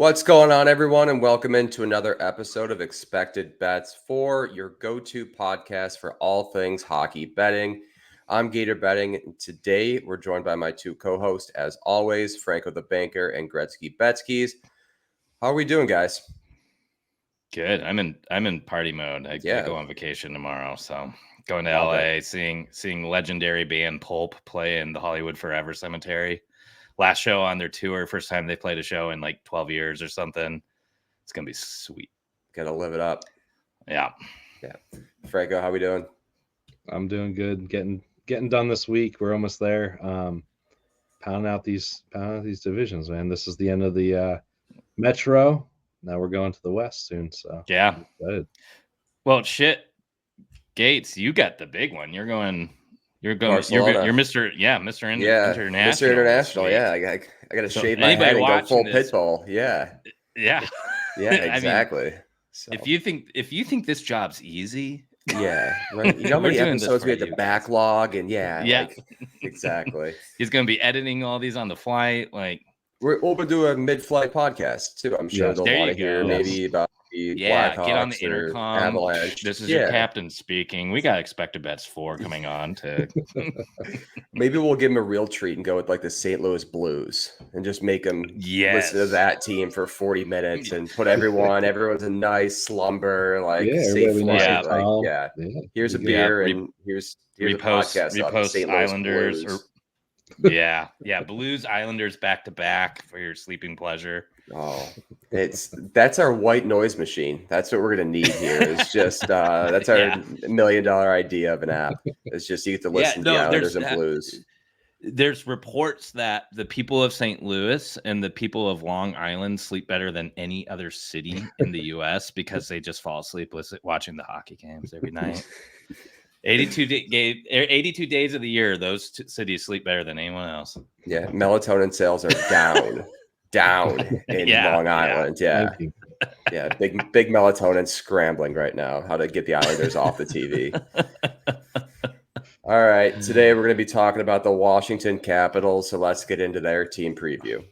What's going on, everyone, and welcome into another episode of Expected Bets for your go-to podcast for all things hockey betting. I'm Gator Betting, and today we're joined by my two co-hosts, as always, Franco the Banker and Gretzky Betskis. How are we doing, guys? Good. I'm in party mode. I go on vacation tomorrow, so going to LA, seeing legendary band Pulp play in the Hollywood Forever Cemetery. Last show on their tour, first time they played a show in like 12 years or something. It's gonna be sweet. Gotta live it up. Yeah. Franco, how we doing? I'm doing good. Getting done this week. We're almost there. Pounding out these divisions, man. This is the end of the Metro. Now we're going to the West soon. So yeah. Well, shit, Gates, you got the big one. You're Mr. International. Mr. International. Yeah, I got to shave my head and go full pitbull. Yeah. Yeah, exactly. I mean, so. If you think this job's easy, yeah, right. You know how many episodes we had to backlog, and exactly. He's gonna be editing all these on the flight. Like we're open to a mid-flight podcast too. I'm sure they'll want to hear maybe about the Blackhawks, get on the intercom. Avalanche. This is your captain speaking. We got Expected Bets 4 coming on to. Maybe we'll give him a real treat and go with like the St. Louis Blues and just make them listen to that team for 40 minutes and put everyone's a nice slumber, like safe flight. Here's a beer and here's a podcast repost St. Louis Islanders Blues. Blues Islanders back to back for your sleeping pleasure. Oh, that's our white noise machine. That's what we're gonna need here. It's just that's our $1 million idea of an app. It's just you get to listen to the Islanders and Blues. There's reports that the people of St. Louis and the people of Long Island sleep better than any other city in the U.S. because they just fall asleep watching the hockey games every night. 82 days of the year, those cities sleep better than anyone else. Yeah, melatonin sales are down in Long Island. Yeah, big melatonin scrambling right now. How to get the Islanders off the TV. All right, today we're going to be talking about the Washington Capitals. So let's get into their team preview.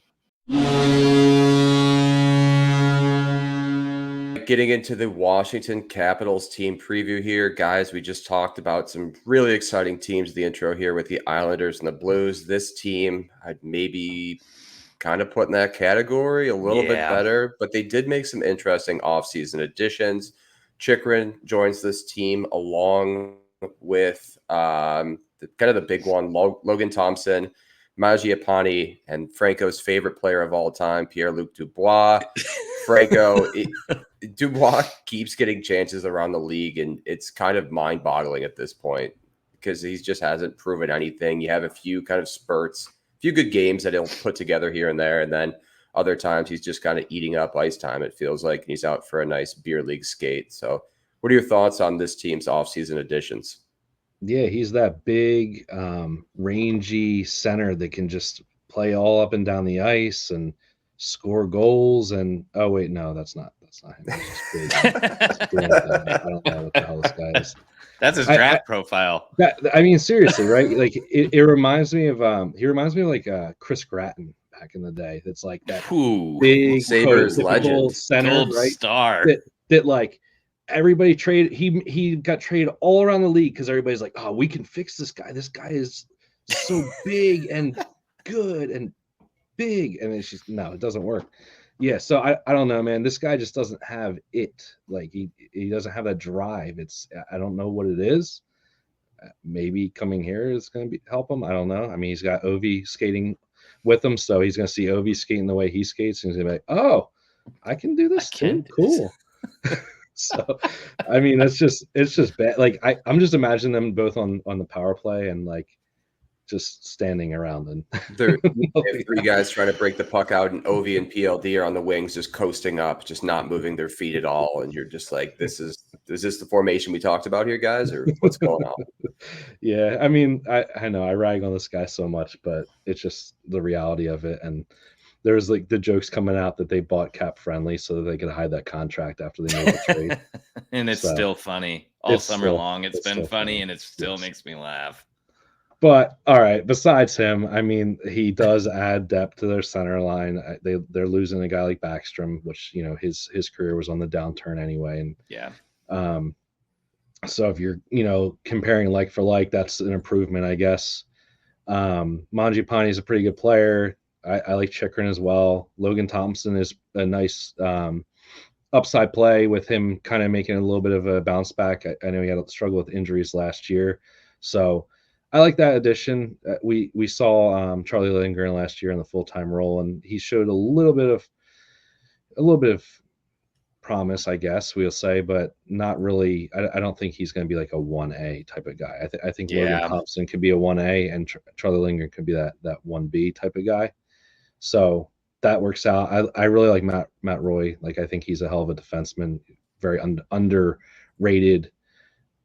Getting into the Washington Capitals team preview here, guys, we just talked about some really exciting teams in the intro here with the Islanders and the Blues. This team, I'd maybe kind of put in that category a little bit better, but they did make some interesting offseason additions. Chychrun joins this team along with kind of the big one, Logan Thompson, Mangiapane, and Franco's favorite player of all time, Pierre-Luc Dubois. Franco, Dubois keeps getting chances around the league, and it's kind of mind-boggling at this point because he just hasn't proven anything. You have a few kind of spurts, a few good games that he'll put together here and there, and then other times he's just kind of eating up ice time, it feels like, and he's out for a nice beer league skate. So what are your thoughts on this team's offseason additions? Yeah, he's that big, rangy center that can just play all up and down the ice and score goals. And oh wait, no, that's not him. He's just big. I don't know what the hell this guy is. That's his draft profile. I mean, seriously, right? Like it reminds me of like Chris Gratton back in the day. That's like that big Sabres legend center, gold right? Star that like. Everybody traded. He got traded all around the league because everybody's like, "Oh, we can fix this guy. This guy is so big and good and big." And it's just it doesn't work. Yeah, so I don't know, man. This guy just doesn't have it. Like he doesn't have that drive. I don't know what it is. Maybe coming here is going to help him. I don't know. I mean, he's got Ovi skating with him, so he's going to see Ovi skating the way he skates, and he's going to be like, "Oh, I can do this too. Cool." So, I mean, it's just bad. Like I'm just imagining them both on the power play and like just standing around and there three guys trying to break the puck out, and Ovi and PLD are on the wings, just coasting up, just not moving their feet at all. And you're just like, is this the formation we talked about here, guys, or what's going on? Yeah, I mean, I know I rag on this guy so much, but it's just the reality of it. And there's like the jokes coming out that they bought cap friendly so that they could hide that contract after they made the trade. And it's still funny all summer long. It's been funny and it still makes me laugh. But all right, besides him, I mean, he does add depth to their center line. They're losing a guy like Backstrom, which his career was on the downturn anyway. And Yeah. so if you're comparing like for like, that's an improvement, I guess. Mangiapane is a pretty good player. I like Chikrin as well. Logan Thompson is a nice upside play with him kind of making a little bit of a bounce back. I know he had a struggle with injuries last year, so I like that addition. We saw Charlie Lindgren last year in the full time role, and he showed a little bit of promise, I guess we'll say, but not really. I don't think he's going to be like a 1A type of guy. I think Logan Yeah. Thompson could be a 1A, and Charlie Lindgren could be that 1B type of guy. So that works out. I really like Matt Roy. Like, I think he's a hell of a defenseman, very underrated.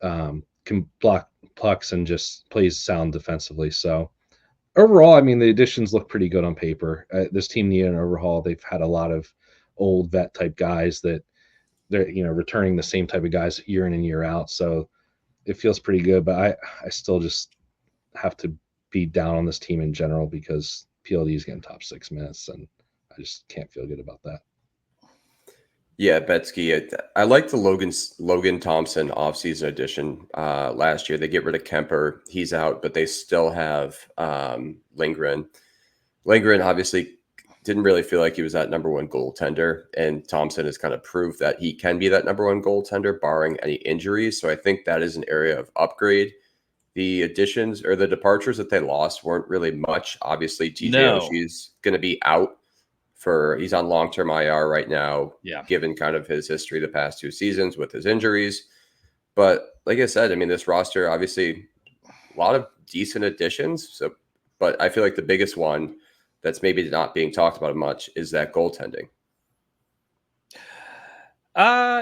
Can block pucks and just plays sound defensively. So overall, I mean, the additions look pretty good on paper. This team needed an overhaul. They've had a lot of old vet type guys that they're returning the same type of guys year in and year out. So it feels pretty good. But I still just have to be down on this team in general because PLD is getting top 6 minutes, and I just can't feel good about that. Yeah, Betsky, I like the Logan Thompson offseason addition last year. They get rid of Kemper. He's out, but they still have Lindgren. Lindgren obviously didn't really feel like he was that number one goaltender, and Thompson has kind of proved that he can be that number one goaltender, barring any injuries. So I think that is an area of upgrade. The additions or the departures that they lost weren't really much. Obviously, TJ Oshie's going to be out he's on long-term IR right now, given kind of his history the past 2 seasons with his injuries. But like I said, I mean, this roster, obviously a lot of decent additions. So, but I feel like the biggest one that's maybe not being talked about much is that goaltending.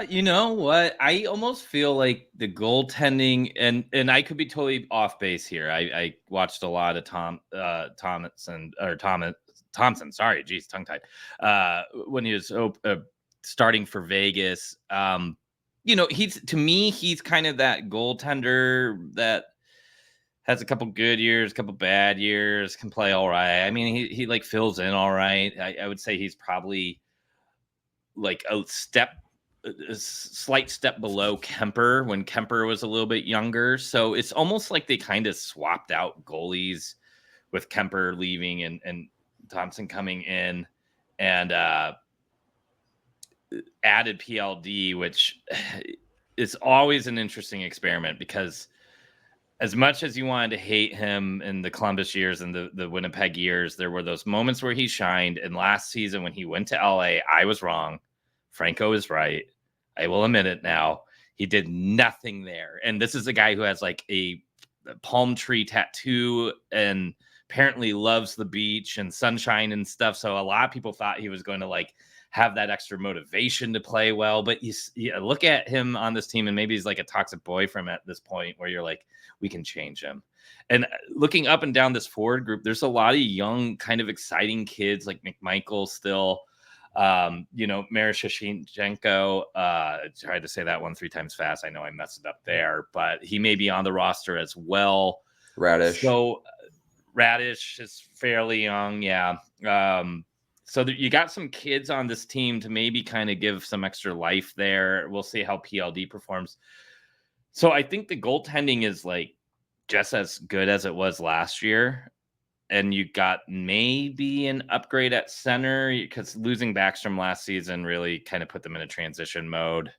You know what? I almost feel like the goaltending, and I could be totally off base here. I watched a lot of Thompson. Sorry, geez, tongue tied. When he was starting for Vegas, he's kind of that goaltender that has a couple good years, a couple bad years, can play all right. I mean, he like fills in all right. I would say he's probably like a slight step below Kemper when Kemper was a little bit younger. So it's almost like they kind of swapped out goalies with Kemper leaving and Thompson coming in, and added PLD, which is always an interesting experiment because as much as you wanted to hate him in the Columbus years and the Winnipeg years, there were those moments where he shined. And last season when he went to LA, I was wrong. Franco is right. I will admit it now. He did nothing there. And this is a guy who has like a palm tree tattoo and apparently loves the beach and sunshine and stuff. So a lot of people thought he was going to like have that extra motivation to play well. But you look at him on this team, and maybe he's like a toxic boyfriend at this point where you're like, we can change him. And looking up and down this forward group, there's a lot of young, kind of exciting kids like McMichael still. Marishchenko, tried to say that one 3 times fast. I know I messed it up there, but he may be on the roster as well. Radish. So Radish is fairly young. Yeah. So you got some kids on this team to maybe kind of give some extra life there. We'll see how PLD performs. So I think the goaltending is like just as good as it was last year. And you got maybe an upgrade at center because losing Backstrom last season really kind of put them in a transition mode.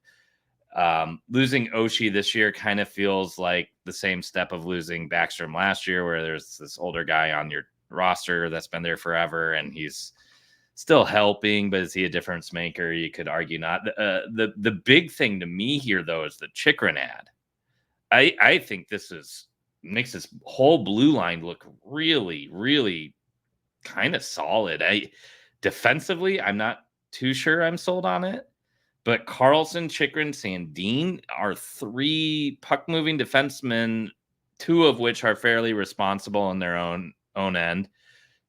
Losing Oshie this year kind of feels like the same step of losing Backstrom last year, where there's this older guy on your roster that's been there forever and he's still helping, but is he a difference maker? You could argue not. The big thing to me here, though, is the Chikrin ad. I think this makes this whole blue line look really, really kind of solid. Defensively, I'm not too sure I'm sold on it, but Carlson, Chikrin, Sandin are 3 puck-moving defensemen, 2 of which are fairly responsible in their own end.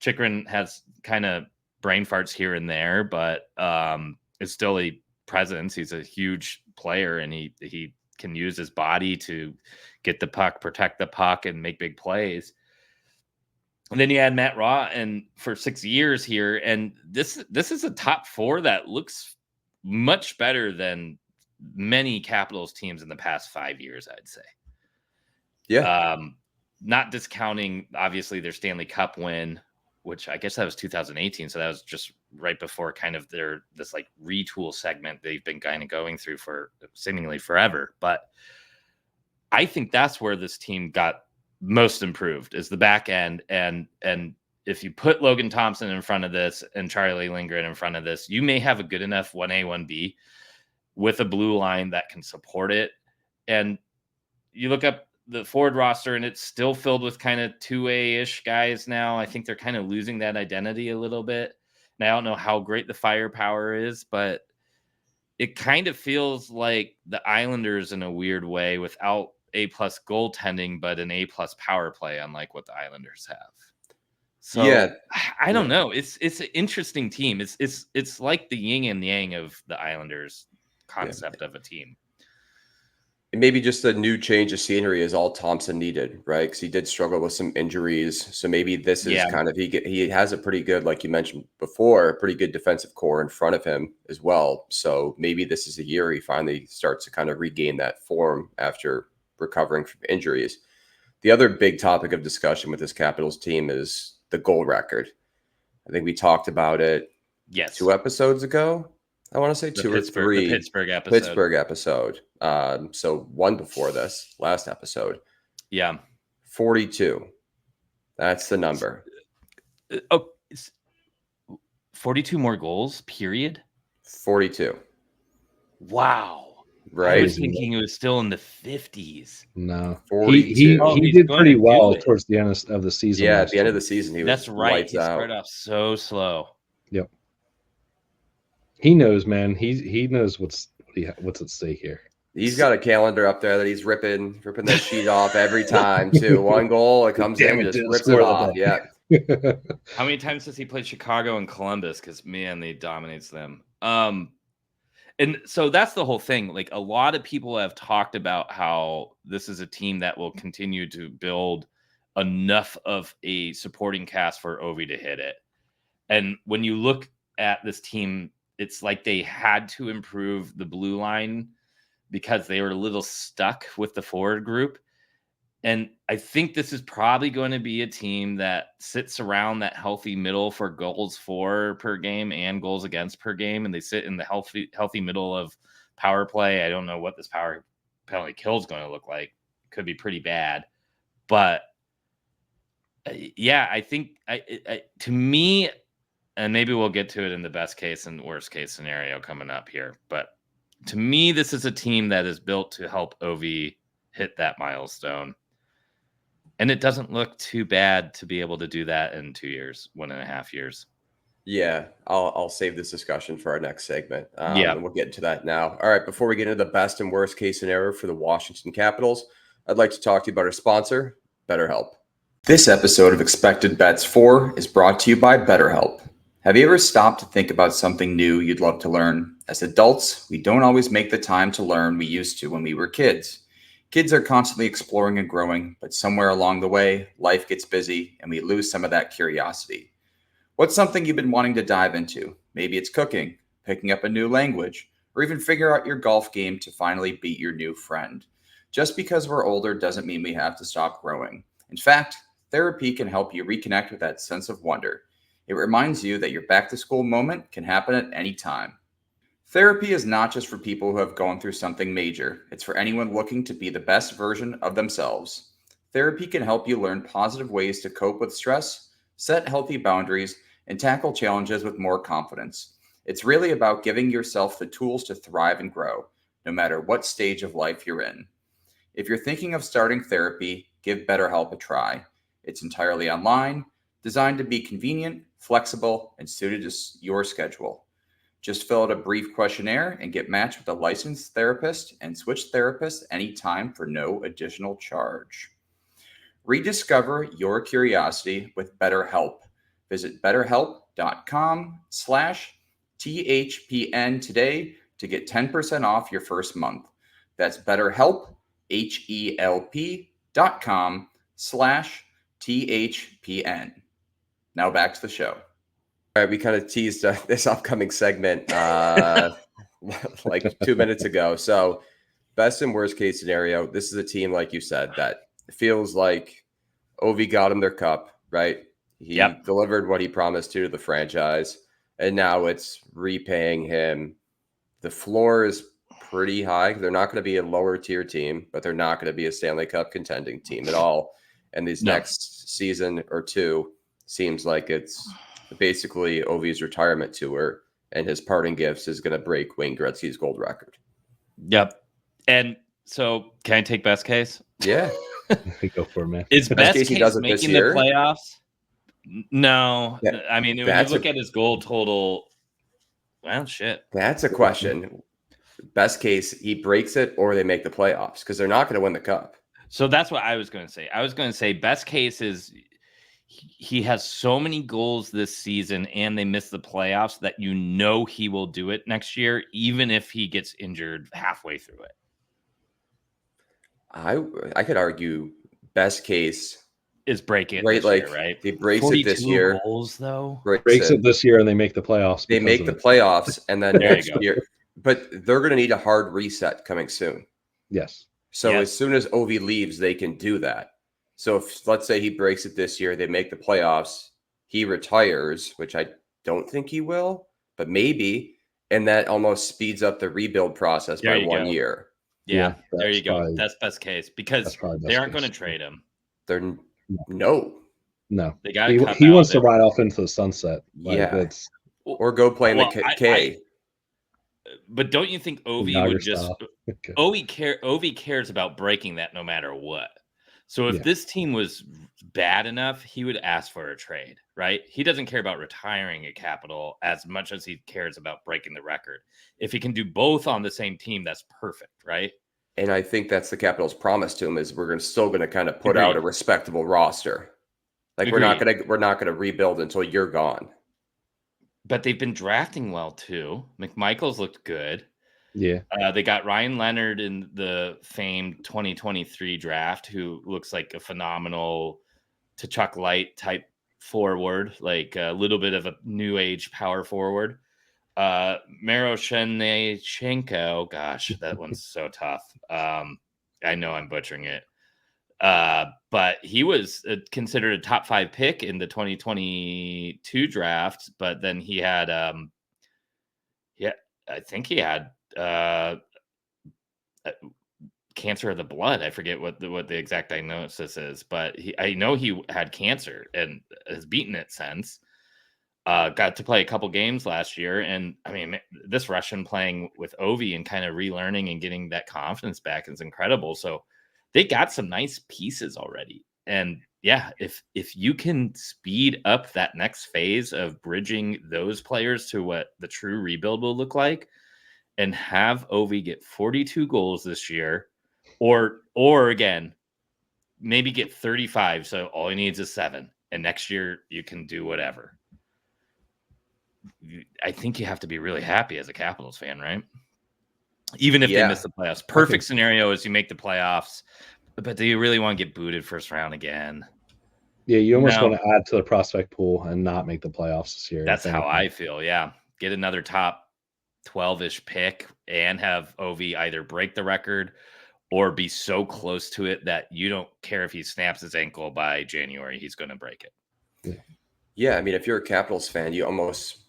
Chikrin has kind of brain farts here and there, but it's still a presence. He's a huge player, and he can use his body to get the puck, protect the puck, and make big plays. And then you add Matt Raw and for 6 years here, and this is a top 4 that looks much better than many Capitals teams in the past 5 years, I'd say. Yeah. Not discounting obviously their Stanley Cup win, which I guess that was 2018, so that was just right before kind of this like retool segment they've been kind of going through for seemingly forever. But I think that's where this team got most improved is the back end. And if you put Logan Thompson in front of this and Charlie Lindgren in front of this, you may have a good enough 1A, 1B with a blue line that can support it. And you look up the forward roster and it's still filled with kind of 2A-ish guys now. I think they're kind of losing that identity a little bit. And I don't know how great the firepower is, but it kind of feels like the Islanders in a weird way without A-plus goaltending, but an A-plus power play, unlike what the Islanders have. So Yeah. I don't know. It's an interesting team. It's like the yin and yang of the Islanders concept of a team. And maybe just a new change of scenery is all Thompson needed, right? Because he did struggle with some injuries. So maybe this is kind of he has a pretty good, like you mentioned before, a pretty good defensive core in front of him as well. So maybe this is a year he finally starts to kind of regain that form after recovering from injuries. The other big topic of discussion with this Capitals team is the goal record. I think we talked about it 2 episodes ago. I want to say 2 or 3. The Pittsburgh episode. So one before this, last episode. Yeah. 42. That's the number. Oh, 42 more goals, period? 42. Wow. Right? I was thinking it was still in the 50s. No. 42. He did pretty well towards the end of the season. Yeah, at the end of the season, he was That's right. lights He out. started off so slow. Yep. He knows, man. He knows what's at stake here. He's got a calendar up there that he's ripping that sheet off every time too. One goal, it comes in, just rips it off. Yeah. How many times has he played Chicago and Columbus? Because man, he dominates them. And so that's the whole thing. Like a lot of people have talked about how this is a team that will continue to build enough of a supporting cast for Ovi to hit it. And when you look at this team, it's like they had to improve the blue line because they were a little stuck with the forward group. And I think this is probably going to be a team that sits around that healthy middle for goals for per game and goals against per game. And they sit in the healthy middle of power play. I don't know what this power penalty kill is going to look like. Could be pretty bad. But yeah, I think to me, and maybe we'll get to it in the best case and worst case scenario coming up here. But to me, this is a team that is built to help Ovi hit that milestone. And it doesn't look too bad to be able to do that in 2 years, 1.5 years. Yeah, I'll save this discussion for our next segment. And we'll get into that now. All right, before we get into the best and worst case scenario for the Washington Capitals, I'd like to talk to you about our sponsor, BetterHelp. This episode of Expected Bets 4 is brought to you by BetterHelp. Have you ever stopped to think about something new you'd love to learn? As adults, we don't always make the time to learn we used to when we were kids. Kids are constantly exploring and growing, but somewhere along the way, life gets busy and we lose some of that curiosity. What's something you've been wanting to dive into? Maybe it's cooking, picking up a new language, or even figure out your golf game to finally beat your new friend. Just because we're older doesn't mean we have to stop growing. In fact, therapy can help you reconnect with that sense of wonder. It reminds you that your back-to-school moment can happen at any time. Therapy is not just for people who have gone through something major. It's for anyone looking to be the best version of themselves. Therapy can help you learn positive ways to cope with stress, set healthy boundaries, and tackle challenges with more confidence. It's really about giving yourself the tools to thrive and grow, no matter what stage of life you're in. If you're thinking of starting therapy, give BetterHelp a try. It's entirely online, designed to be convenient, flexible, and suited to your schedule. Just fill out a brief questionnaire and get matched with a licensed therapist and switch therapists anytime for no additional charge. Rediscover your curiosity with BetterHelp. Visit betterhelp.com/THPN today to get 10% off your first month. That's BetterHelp, HELP.com/THPN THPN. Now back to the show. All right, we kind of teased this upcoming segment like 2 minutes ago. So, best and worst case scenario, this is a team, like you said, that feels like Ovi got him their cup, right? He delivered what he promised to the franchise, and now it's repaying him. The floor is pretty high. They're not going to be a lower tier team, but they're not going to be a Stanley Cup contending team at all. And these next season or two seems like it's basically Ovi's retirement tour, and his parting gifts is going to break Wayne Gretzky's gold record. Yep. And so, can I take best case? Yeah. Go for it, man. Is best case he does it making this year? the playoffs? No. Yeah, I mean, when you look at his goal total, well, shit. That's a question. Best case, he breaks it or they make the playoffs because they're not going to win the cup. So that's what I was going to say. I was going to say best case is he has so many goals this season and they miss the playoffs that you know he will do it next year, even if he gets injured halfway through it. I could argue best case is break it right, this like year, right? he breaks it this year. Goals, though. Breaks it this year and they make the playoffs. They make the playoffs and then There next year. But they're going to need a hard reset coming soon. Yes. So as soon as Ovi leaves, they can do that. So if let's say he breaks it this year, they make the playoffs, he retires, which I don't think he will, but maybe, and that almost speeds up the rebuild process by 1 year. Yeah, there you go. That's best case because they aren't going to trade him. They're no. They got. He wants to ride off into the sunset. Like, or go play in the K. But don't you think Ovi would just Ovi cares about breaking that no matter what? So if this team was bad enough, he would ask for a trade, right? He doesn't care about retiring a Capital as much as he cares about breaking the record. If he can do both on the same team, that's perfect, right? And I think that's the Capitals' promise to him is we're still going to kind of put out a respectable roster. Like we're not going to rebuild until you're gone. But they've been drafting well too. McMichael's looked good. Yeah. They got Ryan Leonard in the famed 2023 draft, who looks like a phenomenal Tkachuk light type forward, like a little bit of a new age power forward. Maroshenko, gosh, that one's so tough. I know I'm butchering it. But he was considered a top 5 pick in the 2022 draft, but then he had I think he had cancer of the blood. I forget what the exact diagnosis is, but I know he had cancer and has beaten it since. Got to play a couple games last year, and I mean, this Russian playing with Ovi and kind of relearning and getting that confidence back is incredible. So they got some nice pieces already. And yeah, if you can speed up that next phase of bridging those players to what the true rebuild will look like and have Ovi get 42 goals this year, or again, maybe get 35. So all he needs is 7. And next year you can do whatever. I think you have to be really happy as a Capitals fan, right? Even if they miss the playoffs. Perfect scenario is you make the playoffs, but do you really want to get booted first round again? Yeah, you almost want to add to the prospect pool and not make the playoffs this year. That's how I feel, yeah. Get another top 12-ish pick and have Ovi either break the record or be so close to it that you don't care if he snaps his ankle by January, he's going to break it. Yeah, I mean, if you're a Capitals fan, you almost,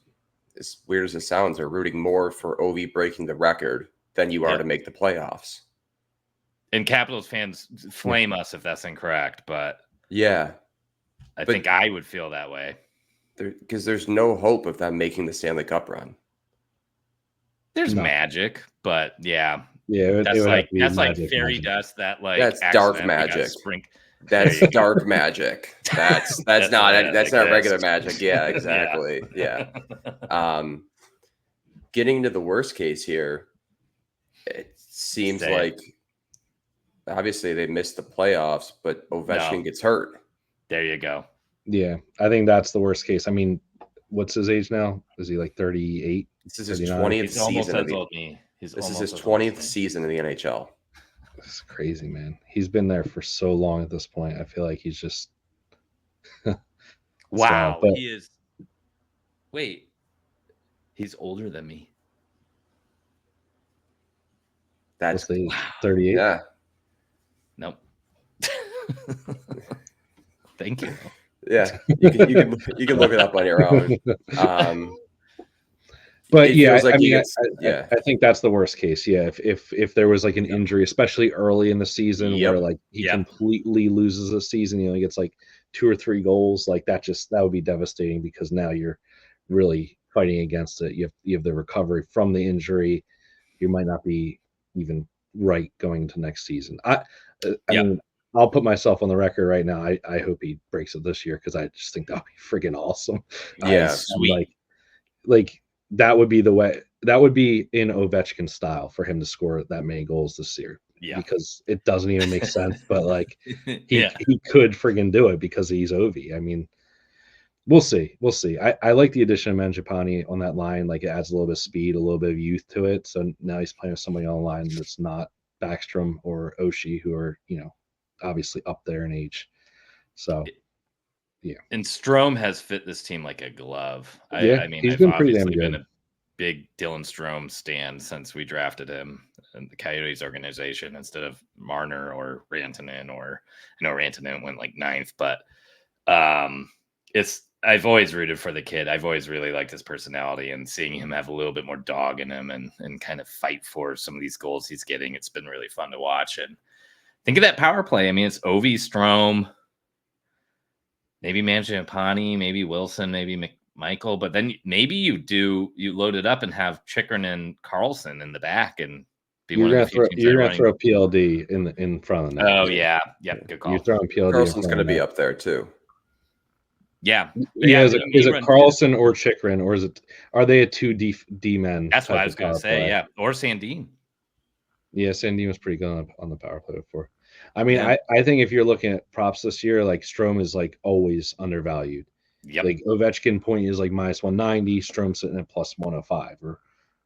as weird as it sounds, are rooting more for Ovi breaking the record than you are to make the playoffs. And Capitals fans flame us if that's incorrect, but I think I would feel that way. Because there's no hope of them making the Stanley Cup run. There's magic, but that's like fairy dust. That like that's dark magic. That's dark magic. That's not regular magic. Yeah, exactly. Yeah. Getting into the worst case here, it seems like obviously they missed the playoffs, but Ovechkin gets hurt. There you go. Yeah, I think that's the worst case. I mean, what's his age now? Is he like 38? This is his 20th season. This is his 20th season in the NHL. It's crazy, man. He's been there for so long at this point. I feel like he's just Wow, but he is. Wait, he's older than me. what's That's the 38? yeah. Nope. Thank you. Yeah. You can look it up on your own. But It yeah, feels like I he mean, gets I think that's the worst case. Yeah, if there was like an injury, especially early in the season, Yep. where like he Yep. completely loses a season, he only gets like 2 or 3 goals, like that would be devastating because now you're really fighting against it. You have the recovery from the injury. You might not be even right going into next season. I Yep. mean, I'll put myself on the record right now. I hope he breaks it this year because I just think that would be friggin' awesome. Yeah. Sweet. Like that would be the way. That would be in Ovechkin style for him to score that many goals this year. Yeah. Because it doesn't even make sense, but like he Yeah. could friggin' do it because he's Ovi. I mean, we'll see. We'll see. I like the addition of Mangiapane on that line. Like it adds a little bit of speed, a little bit of youth to it. So now he's playing with somebody on the line that's not Backstrom or Oshie, who are, obviously up there in age. So And Strome has fit this team like a glove. yeah, I mean, he's I've been pretty damn obviously been good. a big Dylan Strome stan since we drafted him in the Coyotes organization instead of Marner or Rantanen, or I know Rantanen went like 9th, but I've always rooted for the kid. I've always really liked his personality, and seeing him have a little bit more dog in him and kind of fight for some of these goals he's getting, it's been really fun to watch. And think of that power play. I mean, it's Ovi, Strome, maybe Mangiapane, maybe Wilson, maybe Michael, but then maybe you load it up and have Chikrin and Carlson in the back and be one of the few teams. You're gonna throw PLD in front of the net. Oh yeah, good call. You're throwing PLD. Carlson's going to be up there too. Yeah. Is it Carlson or Chikrin, or are they a 2 D men? That's what I was going to say. Yeah, or Sandin. Yeah, Sandin was pretty good on the power play before. I mean, yeah. I think if you're looking at props this year, like Strome is like always undervalued. Yep. Like Ovechkin point is like -190, Strome sitting at +105 or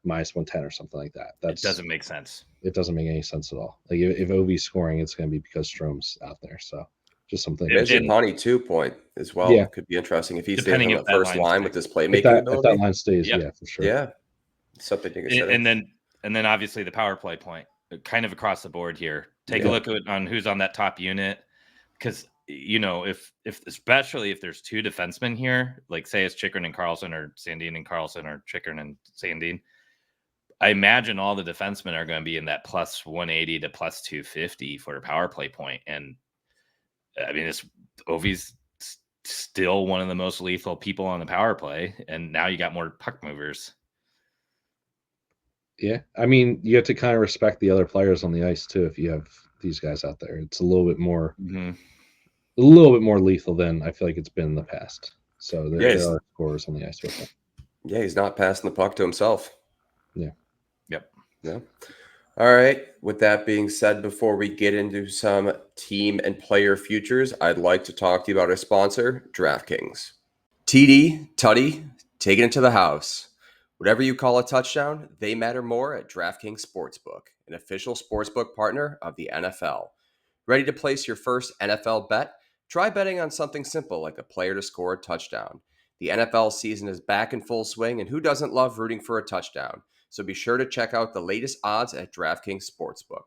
-110 or something like that. It doesn't make sense. It doesn't make any sense at all. Like if Ovi's scoring, it's going to be because Strome's out there. So just something. Mangiapane 2 point as well. Yeah. Could be interesting if he stays Depending on the first line with this playmaking ability. If that line stays, yeah, for sure. Yeah, something to consider. And then obviously the power play point, kind of across the board here. Take a look on who's on that top unit, because if especially if there's 2 defensemen here, like say it's Chikrin and Carlson, or Sandin and Carlson, or Chikrin and Sandin, I imagine all the defensemen are going to be in that +180 to +250 for a power play point. And I mean, Ovi's still one of the most lethal people on the power play, and now you got more puck movers. Yeah, I mean, you have to kind of respect the other players on the ice too. If you have these guys out there, it's a little bit more, lethal than I feel like it's been in the past. So there are scorers on the ice with him. Yeah, he's not passing the puck to himself. Yeah. Yep. Yeah. All right. With that being said, before we get into some team and player futures, I'd like to talk to you about our sponsor, DraftKings. TD, Tutty, taking it to the house. Whatever you call a touchdown, they matter more at DraftKings Sportsbook, an official sportsbook partner of the NFL. Ready to place your first NFL bet? Try betting on something simple like a player to score a touchdown. The NFL season is back in full swing, and who doesn't love rooting for a touchdown? So be sure to check out the latest odds at DraftKings Sportsbook.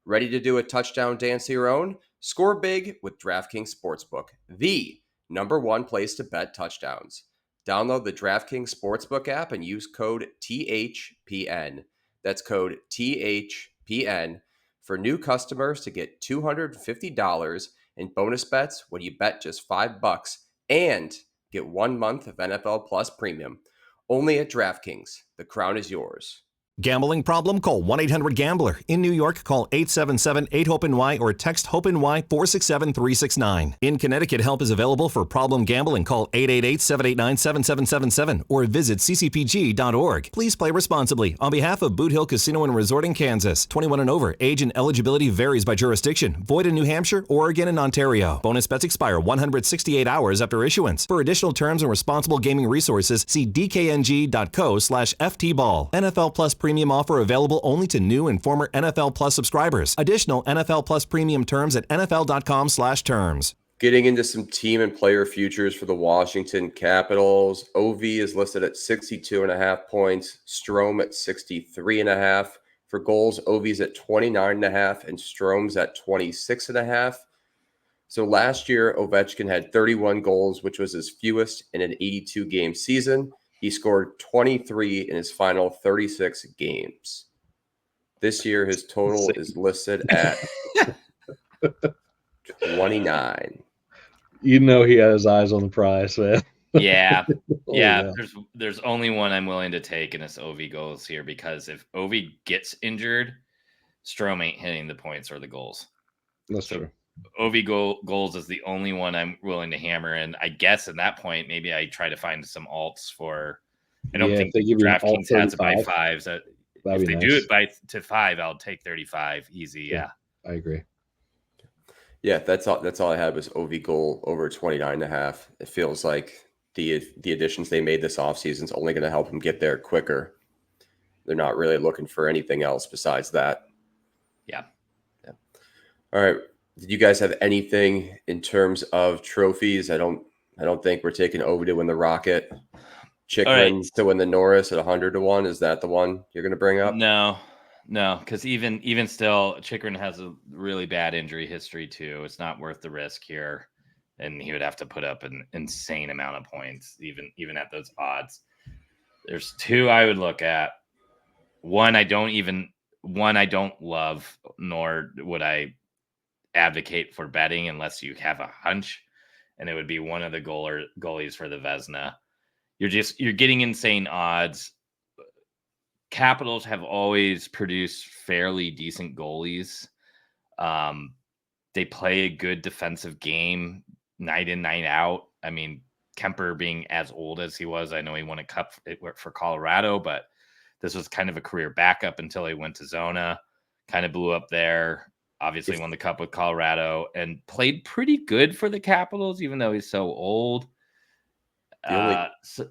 Ready to do a touchdown dance of your own? Score big with DraftKings Sportsbook, the #1 place to bet touchdowns. Download the DraftKings Sportsbook app and use code THPN. That's code THPN for new customers to get $250 in bonus bets when you bet just $5 and get 1 month of NFL Plus Premium. Only at DraftKings. The crown is yours. Gambling problem? Call 1-800-GAMBLER. In New York, call 877-8-HOPE-NY or text HOPE-NY 467-369. In Connecticut, help is available for problem gambling. Call 888-789-7777 or visit ccpg.org. Please play responsibly. On behalf of Boot Hill Casino and Resort in Kansas, 21 and over. Age and eligibility varies by jurisdiction. Void in New Hampshire, Oregon, and Ontario. Bonus bets expire 168 hours after issuance. For additional terms and responsible gaming resources, see dkng.co/ftball. NFL Plus Premium offer available only to new and former NFL Plus subscribers. Additional NFL Plus Premium terms at nfl.com/terms. Getting into some team and player futures for the Washington Capitals. OV is listed at 62.5 points. Strome at 63.5. For goals, OV's at 29.5 and Strome's at 26.5. So last year, Ovechkin had 31 goals, which was his fewest in an 82-game season. He scored 23 in his final 36 games. This year, his total is listed at 29. You know he had his eyes on the prize, man. Yeah. Yeah. yeah. There's only one I'm willing to take, and it's Ovi goals here, because if Ovi gets injured, Strome ain't hitting the points or the goals. That's true. Ovi goals is the only one I'm willing to hammer in. I guess at that point, maybe I try to find some alts for. I don't think if they give you an alt DraftKings has it by 35, fives. that'd If be they nice. do it to 5, I'll take 35 easy. Yeah. I agree. Yeah, that's all I had was OV goal over 29.5. It feels like the additions they made this offseason is only going to help them get there quicker. They're not really looking for anything else besides that. Yeah. All right. Did you guys have anything in terms of trophies? I don't think we're taking Ovi to win the Rocket. Chikrin to win the Norris at 100-1. Is that the one you're going to bring up? No, because even still, Chikrin has a really bad injury history too. It's not worth the risk here, and he would have to put up an insane amount of points, even at those odds. There's two I would look at. One I don't love, nor would I advocate for betting unless you have a hunch, and it would be one of the goalies for the Vezina. You're getting insane odds. Capitals have always produced fairly decent goalies. They play a good defensive game night in, night out. I mean, Kemper being as old as he was, I know he won a cup for Colorado, but this was kind of a career backup until he went to Zona, kind of blew up there, obviously won the cup with Colorado, and played pretty good for the Capitals, even though he's so old. The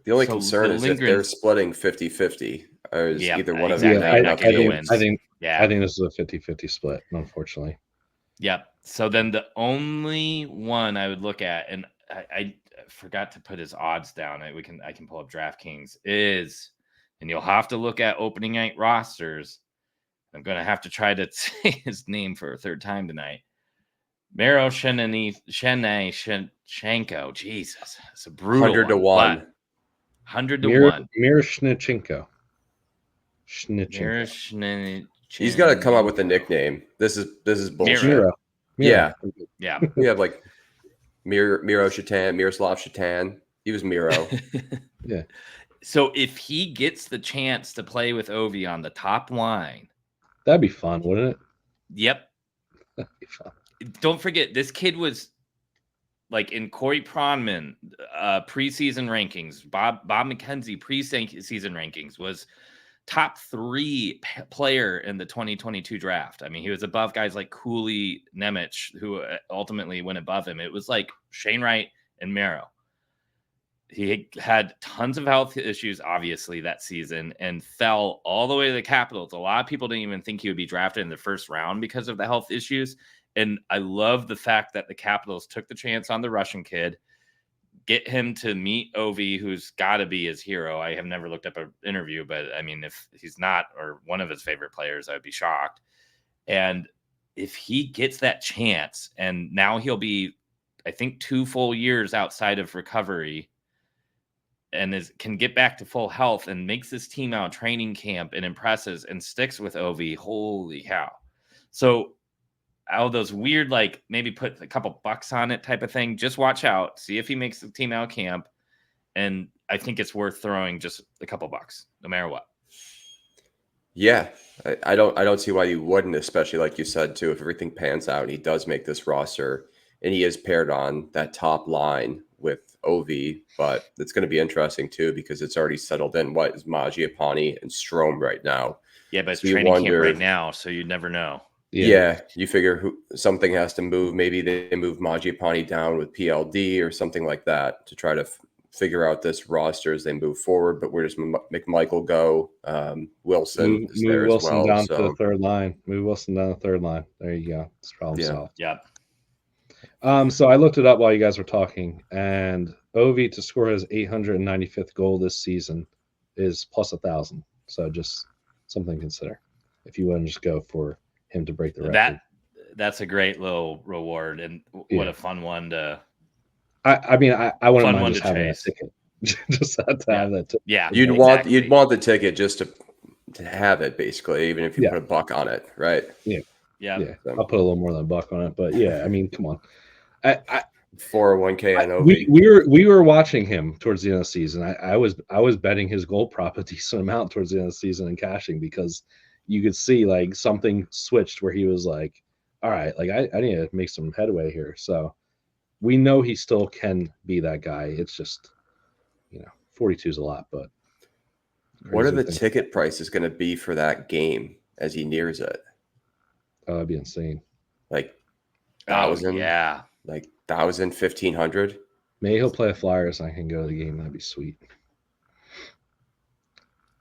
only concern is if they're splitting 50-50. Either one of them. I think this is a 50-50 split, unfortunately. Yep. So then the only one I would look at, and I forgot to put his odds down. I can pull up DraftKings is, and you'll have to look at opening night rosters. I'm going to have to try to say his name for a third time tonight. Miro Shenko. Jesus, it's a brutal 100-1. 100-1. Miroshnichenko. He's got to come up with a nickname. This is bullshit. Miro. Yeah. Yeah. We have like Miroslav Shatan. He was Miro. Yeah. So if he gets the chance to play with Ovi on the top line, that'd be fun, wouldn't it? Yep. That'd be fun. Don't forget, this kid was like in Corey Pronman preseason rankings. Bob McKenzie preseason rankings was top 3 player in the 2022 draft. I mean, he was above guys like Cooley, Nemec, who ultimately went above him. It was like Shane Wright and Mero. He had tons of health issues, obviously, that season, and fell all the way to the Capitals. A lot of people didn't even think he would be drafted in the first round because of the health issues. And I love the fact that the Capitals took the chance on the Russian kid, get him to meet Ovi, who's got to be his hero. I have never looked up an interview, but I mean, if he's not, or one of his favorite players, I'd be shocked. And if he gets that chance, and now he'll be, I think, 2 full years outside of recovery, and can get back to full health and makes this team out training camp and impresses and sticks with Ovi, holy cow. So all those weird, like maybe put a couple bucks on it type of thing, just watch out, see if he makes the team out camp. And I think it's worth throwing just a couple bucks, no matter what. Yeah, I don't see why you wouldn't, especially like you said too, if everything pans out and he does make this roster and he is paired on that top line with Ovi. But it's going to be interesting too, because it's already settled in what is Mangiapane and Strome right now. Yeah, but it's training camp right now, so you never know. Yeah, you figure something has to move. Maybe they move Mangiapane down with PLD or something like that to try to figure out this roster as they move forward. But where does McMichael go? Wilson is there as well. Down to the third line. Move Wilson down the third line. There you go. It's problem solved. Yeah. So I looked it up while you guys were talking, and Ovi to score his 895th goal this season is plus 1,000. So just something to consider if you want to just go for him to break the record. That's a great little reward, and what a fun one to. I mean, I wouldn't mind just having chase. that ticket. Just to have that ticket. Yeah, You'd want the ticket just to have it, basically, even if you put $1 on it, right? Yeah. So, I'll put a little more than $1 on it, but yeah, I mean, come on. 401k on Ovi. We were watching him towards the end of the season. I was betting his goal prop a decent amount towards the end of the season and cashing, because you could see like something switched where he was like, all right, like I need to make some headway here. So we know he still can be that guy. It's just, 42 is a lot, but what are the ticket prices going to be for that game as he nears it? Oh, that'd be insane. Like 1,000? Yeah. Like 1,000, 1,500? Maybe he'll play a Flyers and I can go to the game. That'd be sweet.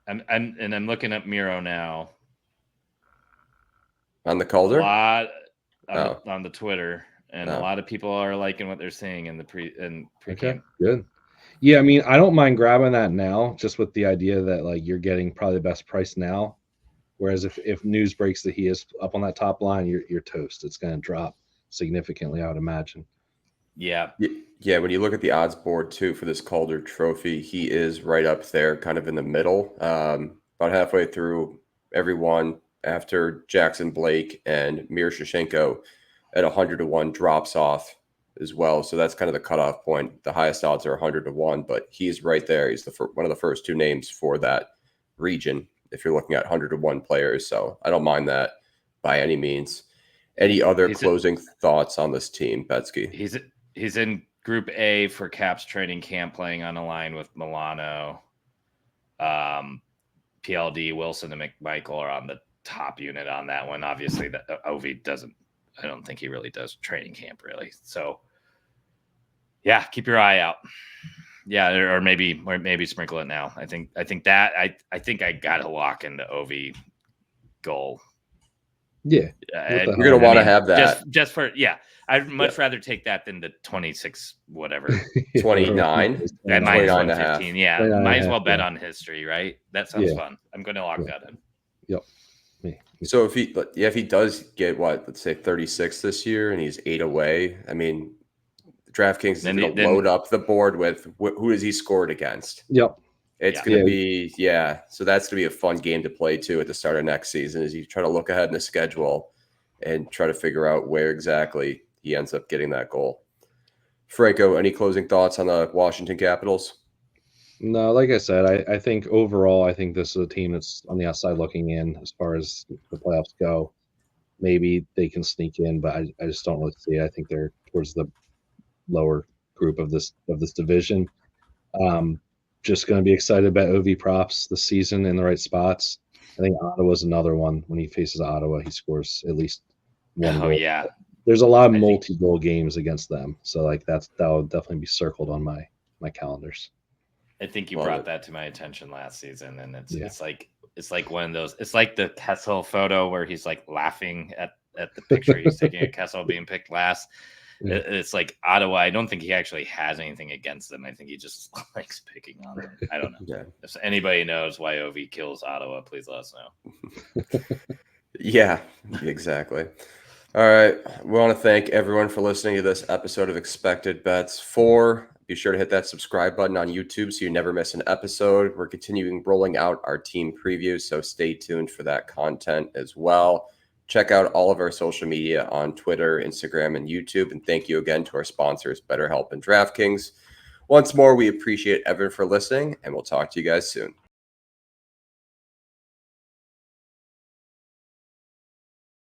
I'm looking up Miro now. On the Calder? A lot on the Twitter, and a lot of people are liking what they're seeing in the pre-camp. Okay, good. Yeah, I mean, I don't mind grabbing that now, just with the idea that like you're getting probably the best price now. Whereas if news breaks that he is up on that top line, you're toast. It's going to drop significantly, I would imagine. Yeah. Yeah, when you look at the odds board too for this Calder Trophy, he is right up there, kind of in the middle, about halfway through everyone after Jackson Blake and Mir Shevchenko at 100-1 drops off as well. So that's kind of the cutoff point. The highest odds are 100-1, but he's right there. He's one of the first two names for that region if you're looking at 100-1 players. So I don't mind that by any means. Any other closing thoughts on this team, Betsky? He's in Group A for Caps training camp, playing on a line with Milano. PLD, Wilson, and McMichael are on the top unit on that one. Obviously, the Ovi doesn't. I don't think he really does training camp, really. So, yeah, keep your eye out. Yeah, or maybe sprinkle it now. I think I got to lock into Ovi goal. Yeah, you're gonna want to have that just for I'd much rather take that than the 26 whatever 29 and minus 115. Yeah, 29 might as well bet on history, right? That sounds fun. I'm going to lock that in. Yep. So if he does get let's say 36 this year and he's 8 away, I mean, DraftKings is going to load up the board with who has he scored against. Yep. It's going to be, so that's going to be a fun game to play too at the start of next season as you try to look ahead in the schedule and try to figure out where exactly he ends up getting that goal. Franco, any closing thoughts on the Washington Capitals? No, like I said, I think overall, I think this is a team that's on the outside looking in as far as the playoffs go. Maybe they can sneak in, but I just don't really see it. I think they're towards the lower group of this division. Just going to be excited about OV props this season in the right spots. I think Ottawa's another one. When he faces Ottawa, he scores at least one goal. Yeah. There's a lot of multi-goal games against them. So like that'll definitely be circled on my calendars. I think you brought that to my attention last season, and it's like one of those. It's like the Kessel photo where he's like laughing at the picture he's taking at Kessel being picked last. Yeah. It's like Ottawa. I don't think he actually has anything against them. I think he just likes picking on them. I don't know. Yeah. If anybody knows why OV kills Ottawa, please let us know. Yeah, exactly. All right. We want to thank everyone for listening to this episode of Expected Bets 4. Be sure to hit that subscribe button on YouTube so you never miss an episode. We're continuing rolling out our team previews, so stay tuned for that content as well. Check out all of our social media on Twitter, Instagram, and YouTube. And thank you again to our sponsors, BetterHelp and DraftKings. Once more, we appreciate everyone for listening, and we'll talk to you guys soon.